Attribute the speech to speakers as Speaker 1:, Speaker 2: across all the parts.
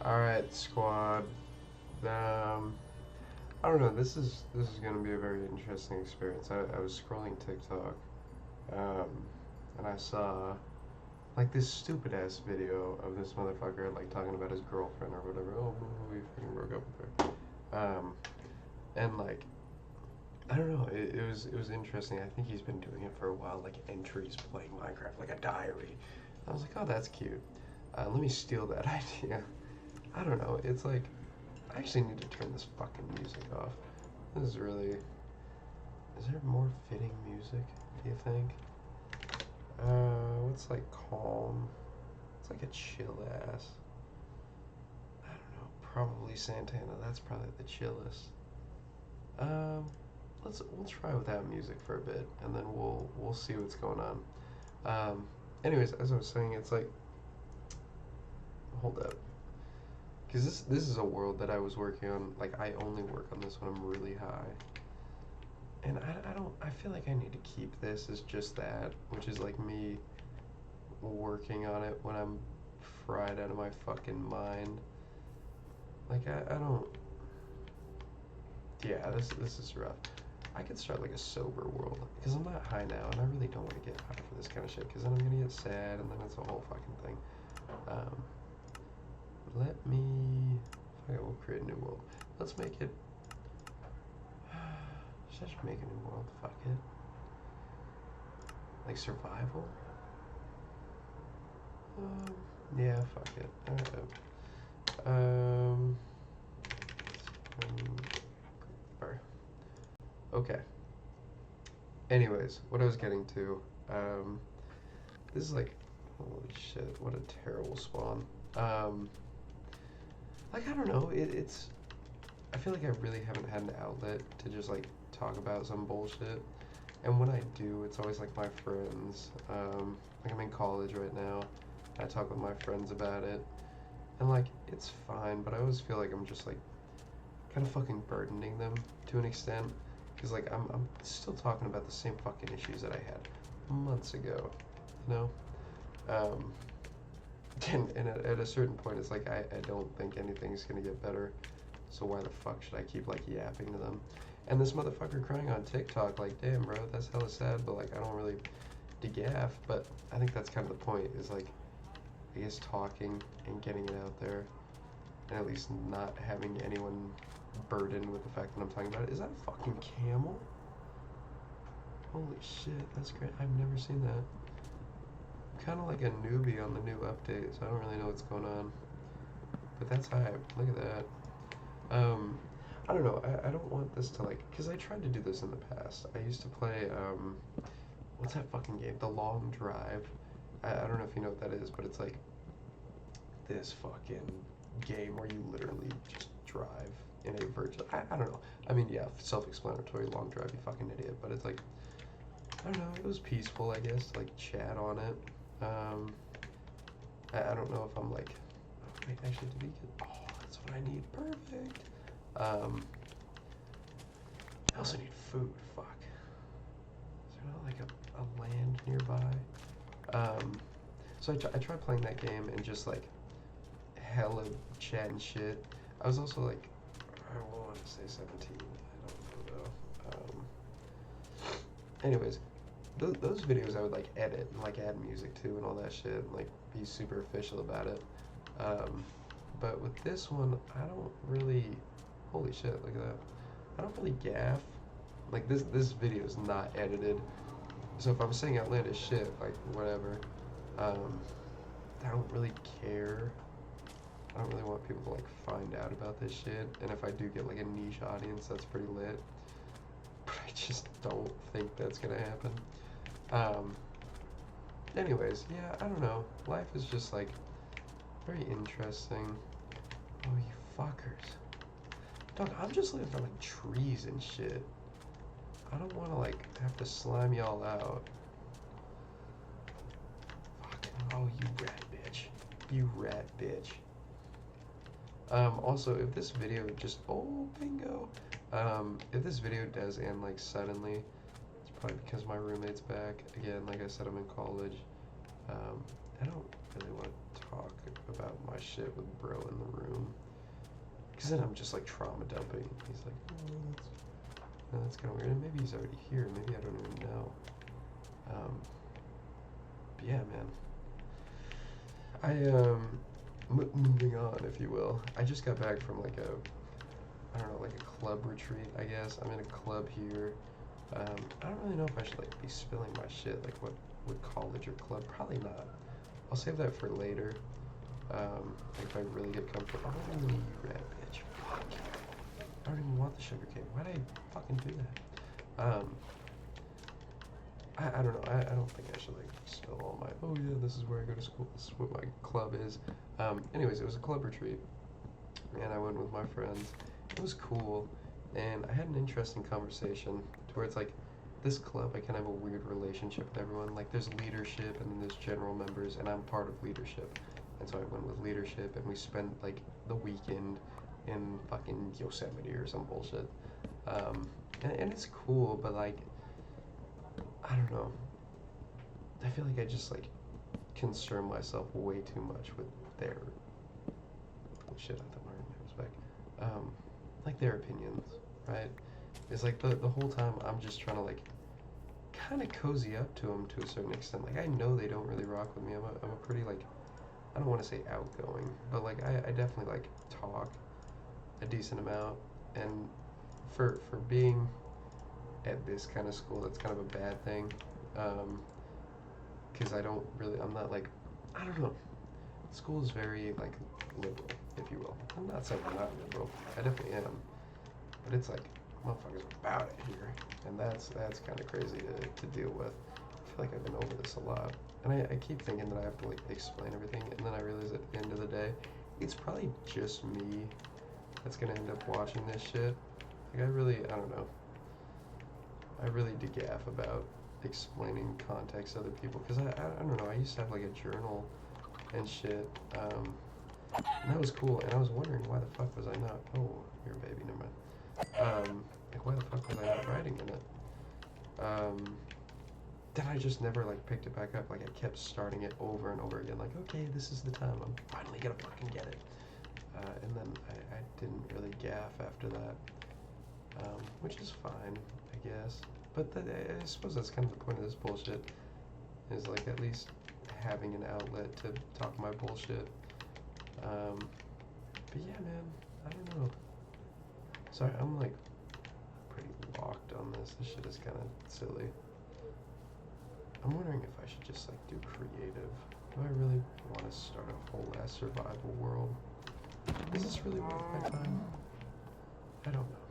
Speaker 1: Alright, squad. I don't know. This is gonna be a very interesting experience. I was scrolling TikTok, um, and I saw like this stupid ass video of this motherfucker like talking about his girlfriend or whatever. Oh, we freaking broke up with her. And like I don't know. It was interesting. I think he's been doing it for a while. Like entries playing Minecraft, like a diary. I was like, oh, that's cute. Let me steal that idea. I don't know. It's like I actually need to turn this fucking music off. This is really. Is there more fitting music? Do you think? What's like calm? It's like a chill ass. I don't know. Probably Santana. That's probably the chillest. Um, we'll try without music for a bit, and then we'll see what's going on. Um, anyways, as I was saying, it's like hold up, because this is a world that I was working on. Like I only work on this when I'm really high, and I don't. I feel like I need to keep this as just that, which is like me working on it when I'm fried out of my fucking mind. Like I don't. Yeah, this is rough. I could start like a sober world because I'm not high now, and I really don't want to get high for this kind of shit because then I'm gonna get sad, and then it's a whole fucking thing. Um, let me. Okay, we'll create a new world. Let's make it. Should I just make a new world? Fuck it. Like survival. Um, yeah, fuck it. Um, okay. Anyways, what I was getting to. This is like, holy shit! What a terrible spawn. Um, like I don't know. It's. I feel like I really haven't had an outlet to just like talk about some bullshit. And when I do, it's always like my friends. Like I'm in college right now. I talk with my friends about it, and like it's fine. But I always feel like I'm just like kind of fucking burdening them to an extent, because like I'm still talking about the same fucking issues that I had months ago, you know. Um, and at a certain point, it's like I don't think anything's gonna get better. So why the fuck should I keep like yapping to them? And this motherfucker crying on TikTok, like, damn, bro, that's hella sad. But like, I don't really degaff. But I think that's kind of the point. Is like, I guess talking and getting it out there, and at least not having anyone burdened with the fact that I'm talking about it. Is that a fucking camel? Holy shit, that's great. I've never seen that. I'm kind of like a newbie on the new update, so I don't really know what's going on. But that's hype. Look at that. Um, I don't know. I don't want this to like, because I tried to do this in the past. I used to play, what's that fucking game? The Long Drive. I don't know if you know what that is, but it's like this fucking game where you literally just drive in a virtual. I don't know. I mean, yeah, self-explanatory. Long drive, you fucking idiot. But it's like, I don't know. It was peaceful, I guess. To, like chat on it. Um, I don't know if I'm like. Oh, wait, actually, did we get? Oh, that's what I need. Perfect. Um, I also need food. Fuck. Is there not like a land nearby? Um, so I tried playing that game and just like hella chat and shit. I was also like, I want to say 17. I don't know though. Anyways, those videos I would like edit and like add music to and all that shit and like be super official about it. Um, but with this one, I don't really. Holy shit! Look at that. I don't really gaff. Like this video is not edited, so if I'm saying outlandish shit, like whatever, um, I don't really care. I don't really want people to like find out about this shit. And if I do get like a niche audience, that's pretty lit. But I just don't think that's gonna happen. Um, anyways, yeah, I don't know. Life is just like very interesting. Oh, you fuckers. Dog, I'm just looking for like trees and shit. I don't want to like have to slime y'all out. Fuck. Oh, you rat bitch. You rat bitch. Also, if this video just, oh, bingo. If this video does end like suddenly, it's probably because my roommate's back. Again, like I said, I'm in college. I don't really want to talk about my shit with bro in the room. Because then I'm just like trauma dumping. He's like, that's kind of weird. And maybe he's already here. Maybe I don't even know. But yeah, man. Moving on, if you will. I just got back from like I don't know, like a club retreat, I guess. I'm in a club here. I don't really know if I should like be spilling my shit, like what college or club. Probably not. I'll save that for later. If I really get comfortable. Oh, you rat bitch. Fuck you. I don't even want the sugar cane. Why'd I fucking do that? I don't know. I don't think I should like spill all my, oh yeah, this is where I go to school. This is what my club is. Anyways, it was a club retreat. And I went with my friends. It was cool. And I had an interesting conversation to where it's like, this club, I kind of have a weird relationship with everyone. Like, there's leadership and then there's general members, and I'm part of leadership. And so I went with leadership, and we spent like the weekend in fucking Yosemite or some bullshit. And it's cool, but like, I don't know. I feel like I just like concern myself way too much with their shit. I thought my roommate was back. Like their opinions, right? It's like the whole time I'm just trying to like kind of cozy up to them to a certain extent. Like I know they don't really rock with me. I'm a pretty like, I don't want to say outgoing, but like I definitely like talk a decent amount. And for being at this kind of school, that's kind of a bad thing. Because I'm not like, I don't know. School is very like liberal, if you will. I'm not saying I'm not liberal. I definitely am. But it's like, motherfuckers about it here. And that's kind of crazy to deal with. I feel like I've been over this a lot. And I keep thinking that I have to like explain everything. And then I realize at the end of the day, it's probably just me that's going to end up watching this shit. Like I don't know. I really degaff about explaining context to other people. Because I don't know, I used to have like a journal and shit. And that was cool. And I was wondering why the fuck was I not, oh, you're a baby, never mind. Like why the fuck was I not writing in it? Then I just never like picked it back up. Like I kept starting it over and over again. Like, okay, this is the time. I'm finally gonna fucking get it. And then I didn't really gaff after that. Which is fine, I guess. But I suppose that's kind of the point of this bullshit. Is like at least having an outlet to talk my bullshit. But yeah, man, I don't know. Sorry, I'm like pretty locked on this. This shit is kind of silly. I'm wondering if I should just like do creative. Do I really want to start a whole ass survival world? Is this really worth my time? I don't know.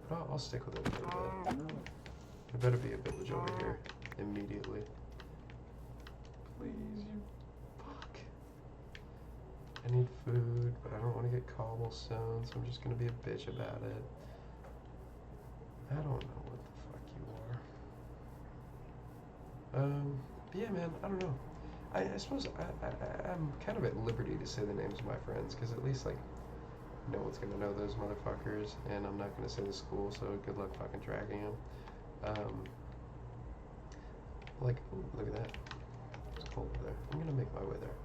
Speaker 1: But I'll stick with it for a bit. There better be a village over here immediately. Please, you fuck. I need food, but I don't want to get cobblestone, so I'm just gonna be a bitch about it. I don't know what the fuck you are. But yeah, man, I don't know. I suppose I'm kind of at liberty to say the names of my friends, because at least, like, no one's gonna know those motherfuckers, and I'm not gonna say the school, so good luck fucking tracking them. Like, ooh, look at that. It's cold over there. I'm gonna make my way there.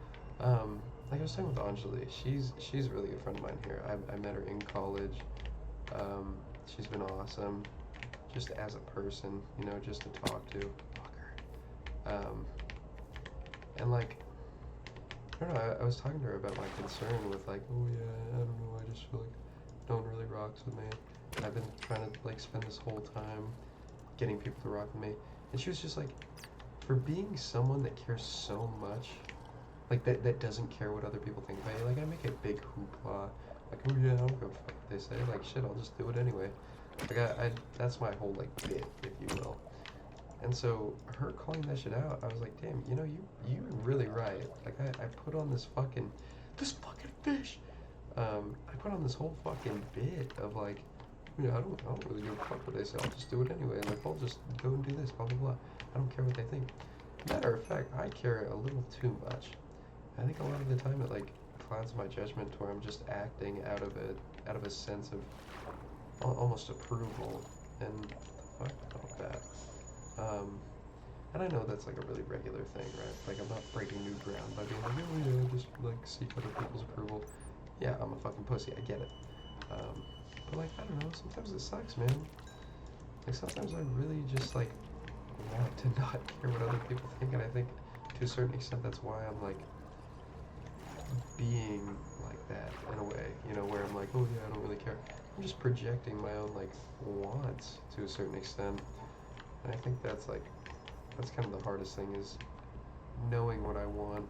Speaker 1: Like I was saying with Anjali, she's a really good friend of mine here. I met her in college. She's been awesome, just as a person, you know, just to talk to. Fuck her. And like, I don't know, I was talking to her about my concern with like, oh yeah, I don't know, I just feel like no one really rocks with me. And I've been trying to like spend this whole time getting people to rock with me. And she was just like, for being someone that cares so much, like that doesn't care what other people think about you. Like I make a big hoopla, like, oh yeah, I don't give a fuck what they say. Like shit, I'll just do it anyway. Like I that's my whole like bit, if you will. And so her calling that shit out, I was like, damn, you know, you're really right. Like I put on this fucking fish. I put on this whole fucking bit of like, yeah, I don't really give a fuck what they say. I'll just do it anyway. Like I'll just go and do this, blah blah blah. I don't care what they think. Matter of fact, I care a little too much. I think a lot of the time it like clouds my judgment to where I'm just acting out of a sense of almost approval, and fuck about that. And I know that's like a really regular thing, right? Like I'm not breaking new ground by being like, oh yeah, just like seek other people's approval. Yeah, I'm a fucking pussy. I get it. But like I don't know. Sometimes it sucks, man. Like sometimes I really just like want to not care what other people think, and I think to a certain extent that's why I'm like being like that in a way. You know, where I'm like, oh yeah, I don't really care. I'm just projecting my own like wants to a certain extent, and I think that's kind of the hardest thing is knowing what I want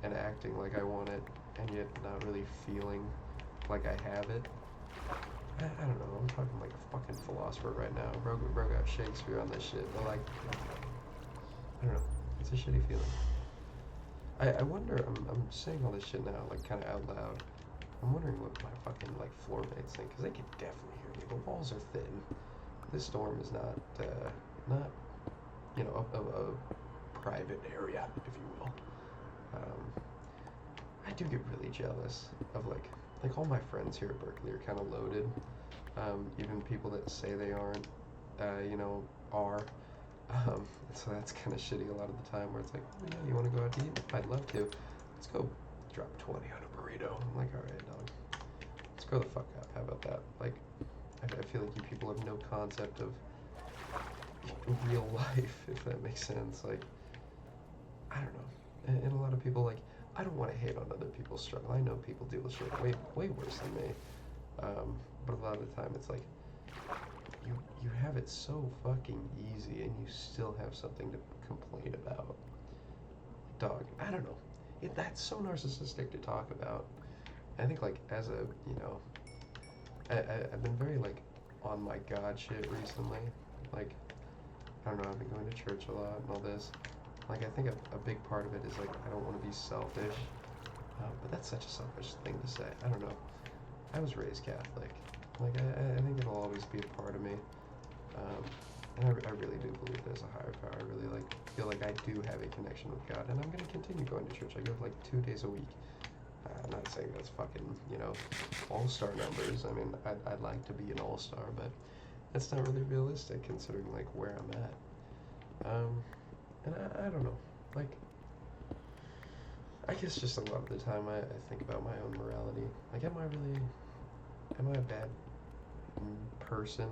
Speaker 1: and acting like I want it, and yet not really feeling like I have it. I don't know. I'm talking like a fucking philosopher right now. Bro got Shakespeare on this shit, but like, I don't know. It's a shitty feeling. I wonder. I'm saying all this shit now, like kind of out loud. I'm wondering what my fucking like floor mates think, because they can definitely hear me. The walls are thin. This storm is not you know a private area, if you will. I do get really jealous of like all my friends here at Berkeley are kind of loaded. Even people that say they aren't, you know, are. So that's kind of shitty a lot of the time where it's like, oh, yeah, you want to go out to eat? I'd love to. Let's go drop 20 on a burrito. I'm like, all right, dog. Let's grow the fuck up. How about that? Like, I feel like you people have no concept of real life, if that makes sense. Like, I don't know. And a lot of people, like, I don't want to hate on other people's struggle. I know people deal with shit way worse than me. But a lot of the time, it's like, you have it so fucking easy and you still have something to complain about. Dog, I don't know. That's so narcissistic to talk about. I think like as a, you know, I've been very like on my God shit recently. Like, I don't know, I've been going to church a lot and all this. Like, I think a big part of it is like, I don't want to be selfish. But that's such a selfish thing to say. I don't know. I was raised Catholic. Like, I think it'll always be a part of me. And I really do believe there's a higher power. I really like feel like I do have a connection with God, and I'm gonna continue going to church. I go like 2 days a week. I'm not saying that's fucking, you know, all-star numbers. I mean, I'd like to be an all-star, but that's not really realistic considering like where I'm at. And I don't know. Like, I guess just a lot of the time I think about my own morality. Like, am I a bad person?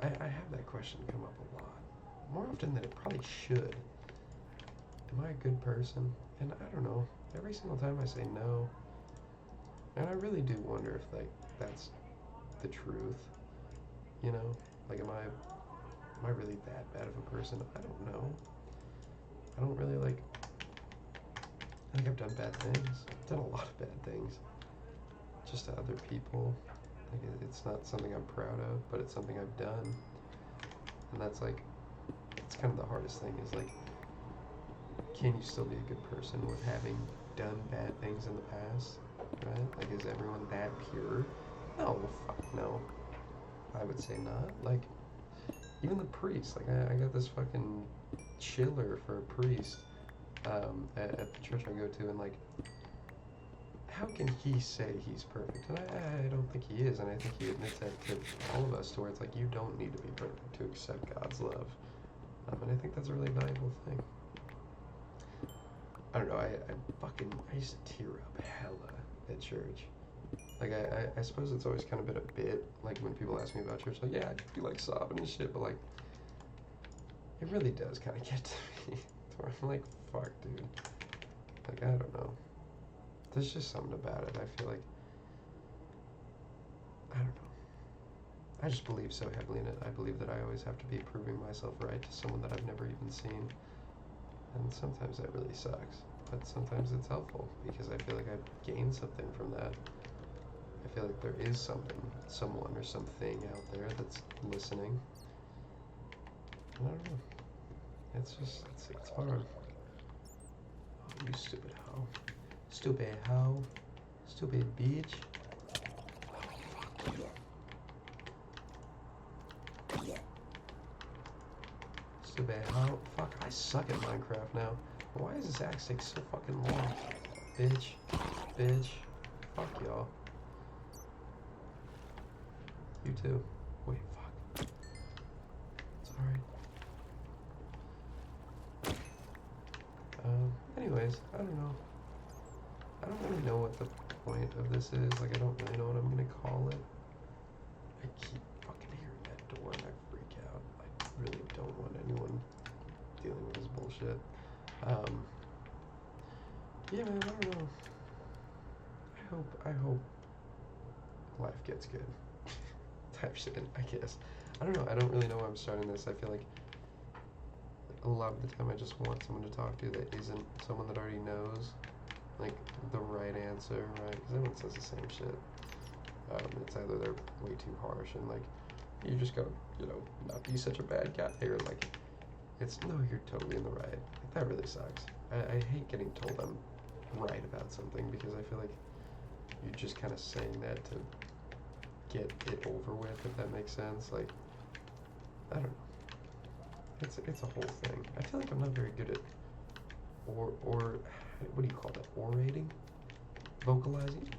Speaker 1: I have that question come up a lot. More often than it probably should. Am I a good person? And I don't know. Every single time I say no. And I really do wonder if, like, that's the truth. You know? Like, am I really that bad of a person? I don't know. I don't really, like, I think I've done bad things. I've done a lot of bad things. Just to other people. Like, it's not something I'm proud of, but it's something I've done. And that's like, it's kind of the hardest thing is like, can you still be a good person with having done bad things in the past, right? Like, is everyone that pure? No, fuck no. I would say not. Like, even the priest, like, I got this fucking chiller for a priest at the church I go to, and like, how can he say he's perfect? And I don't think he is, and I think he admits that to all of us, to where it's like, you don't need to be perfect to accept God's love. And I think that's a really valuable thing. I don't know, I used to tear up hella at church. Like, I suppose it's always kind of been a bit, like, when people ask me about church, like, yeah, I'd be, like, sobbing and shit, but, like, it really does kind of get to me. Where I'm like, fuck, dude. Like, I don't know. There's just something about it. I feel like, I don't know. I just believe so heavily in it. I believe that I always have to be proving myself right to someone that I've never even seen. And sometimes that really sucks. But sometimes it's helpful because I feel like I've gained something from that. I feel like there is someone or something out there that's listening. And I don't know. It's hard. Oh, you stupid hoe. Stupid hoe. Stupid bitch. Stupid hoe. Fuck, I suck at Minecraft now. Why is this axe take so fucking long? Bitch. Bitch. Fuck y'all. You too. Wait, fuck. It's alright. anyways, I don't know. I don't really know what the point of this is. Like, I don't really know what I'm gonna call it. I keep fucking hearing that door and I freak out. I really don't want anyone dealing with this bullshit. Yeah, man, I don't know. I hope life gets good. Type shit, I guess. I don't know. I don't really know why I'm starting this. I feel like a lot of the time I just want someone to talk to that isn't someone that already knows, like, the right answer, right? Because everyone says the same shit. It's either they're way too harsh and, like, you just gotta, not be such a bad guy, or, like, it's, no, you're totally in the right. Like, that really sucks. I hate getting told I'm right about something because I feel like you're just kind of saying that to get it over with, if that makes sense. Like, I don't know. It's a whole thing. I feel like I'm not very good at or what do you call that? Orating? Vocalizing?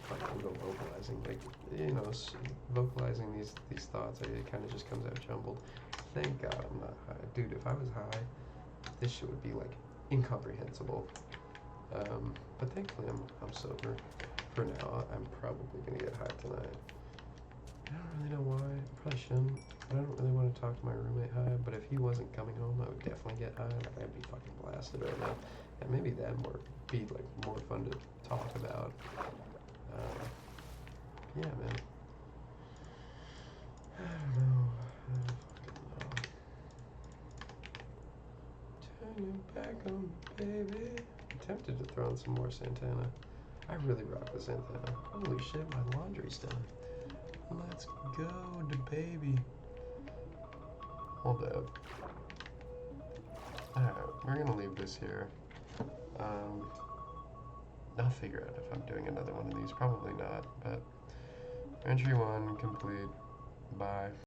Speaker 1: Fine, I'll go vocalizing. Like, vocalizing these thoughts. It kind of just comes out jumbled. Thank God I'm not high, dude. If I was high, this shit would be like incomprehensible. But thankfully I'm sober for now. I'm probably gonna get high tonight. I don't really know why. I probably shouldn't. I don't really want to talk to my roommate high, but if he wasn't coming home, I would definitely get high. Like, I'd be fucking blasted right now. And maybe that would be like more fun to talk about. Yeah, man. I don't know. I don't fucking know. Turn your back on me, baby. I'm tempted to throw in some more Santana. I really rock the Santana. Holy shit, my laundry's done. Let's go, the baby. Hold up. Alright, we're gonna leave this here. I'll figure out if I'm doing another one of these. Probably not, but entry 1 complete. Bye.